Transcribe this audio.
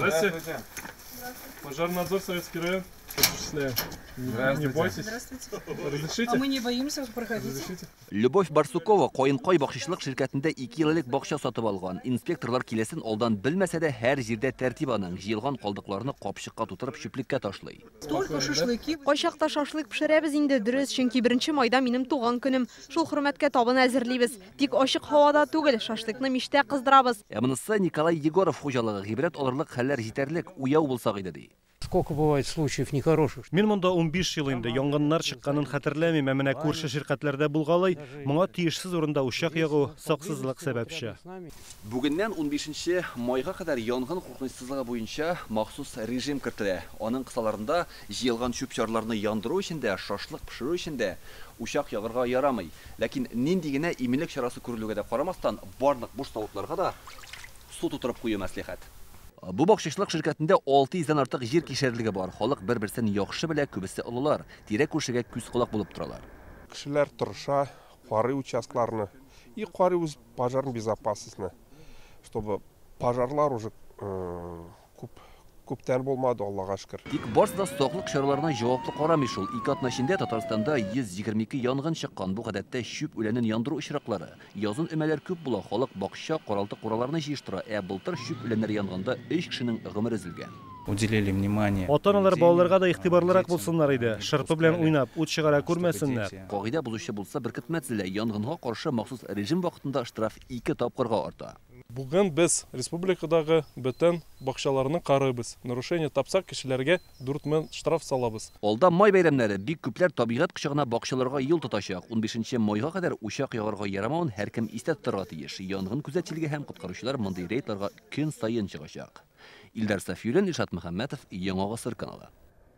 Здравствуйте. Пожарнадзор Советский район. Не бойтесь. Здравствуйте. Разрешите? А мы не боимся, проходите. Разрешите? Любовь Барсукова Коyunkoy бакчылык şirketinde 2 yıllık бакча сатып алган. Инспекторлар килесин алдан билмәсә дә һәр җирдә тәртип аның җыелган калдыкларны капчыкка тутырып чүплеккә ташлый. Только шашлыки. Кайчакта шашлык пешерәбез инде дөрес, чөнки 1 майда минем туган көнем. Шул хөрмәткә табын әзерлибез. Тик ачык һавада түгел, шашлыкны миштә кыздырабыз. Монысы Николай Егоров хуҗалыгы гыйбрәт алырлык хәлләр җитәрлек, уяу булсак иде ди. Сколько бывает случаев нехороших? Мен монда 15 ел инде янгыннар чыкканын хәтерләмим, ә менә күрше ширкәтләрдә булгалай, моңа тиешсез урында учак ягу саксызлык сәбәпче. Бүгеннән 15 майга кадәр янгын куркынычсызлыгы буенча махсус режим кертелә. Аның кысаларында җыелган чүп-чарларны яндыру өчен дә, шашлык пешерү өчен дә учак ягырга ярамый. Ләкин нинди генә иминлек чарасы күрелүгә дә карамастан, барлык буш тавыкларга да су тутырып кую мәслихәт. Бу бакчылык ширкәтендә 600-дән артык җир кишәрлеге бар. Халык бер-берсен яхшы белә, күбесе олылар. Тирәк күршегә күз колак булып торалар. Кешеләр тырыша, карый участкаларны и карый үз пожарный безопасностьны, чтобы пожарлар уже күптән булмады, Аллага шөкер. Тик барсы да саклык чараларына җаваплы карамый шул. 2 атна эчендә Татарстанда 122 янгын чыккан. Бу гадәттә чүп үләнен яндыру очраклары. Язын өмәләр күп була, халык бакча, каралты кураларны җыештыра. Былтыр чүп үләннәр янганда 3 кешенең гомере өзелгән. Уделили внимание. Ата-аналар балаларга да игътибарлырак булсыннар иде. Шырпы белән уйнап, ут чыгара күрмәсеннәр. Кагыйдә бузучы булса беркетмәтсезләр. Янгынга каршы махсус режим вакытында штраф 2 тапкырга арта. Бүген без республикадагы бөтен бакчаларны карыйбыз. Нарушение тапсак кешеләргә 4000 штраф салабыз. Алда май бәйрәмнәре бик күпләр табигать кочагына бакчаларга юл тотачак. 15 майга кадәр учак ягарга ярамавын һәркем истә тотарга тиеш. Янгын күзәтчелеге һәм коткаручылар мондый рейдларга көн сайын чыгачак. Илдар Сафиуллин, Илшат Мөхәммәтов, Яңа Гасыр каналы.